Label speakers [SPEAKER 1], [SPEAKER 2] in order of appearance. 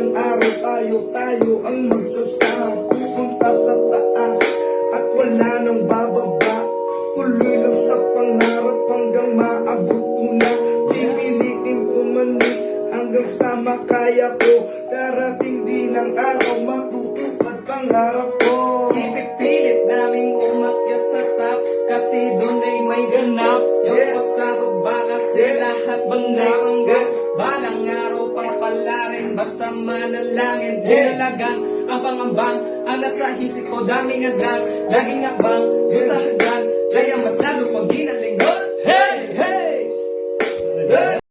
[SPEAKER 1] Isang araw tayo ang magsasama, pupunta sa taas at wala nang bababa. Tuloy lang sa pangarap hanggang maabot ko na. Pipiliin pumanik hanggang sa makaya ko. Darating din ang araw matutupad pangarap ko.
[SPEAKER 2] Ipipilit naming umakyat sa top, kasi doon ay may ganap. Yung pa sa baba kasi lahat bangga-bangga. Balang araw papalarin, basta manalangin. Bunalagang ang pangambang, ang nasa isip ko daming hadlang. Laging abang, doon sa hagdan, kaya mas lalo pag ginalingon. Hey! Hey!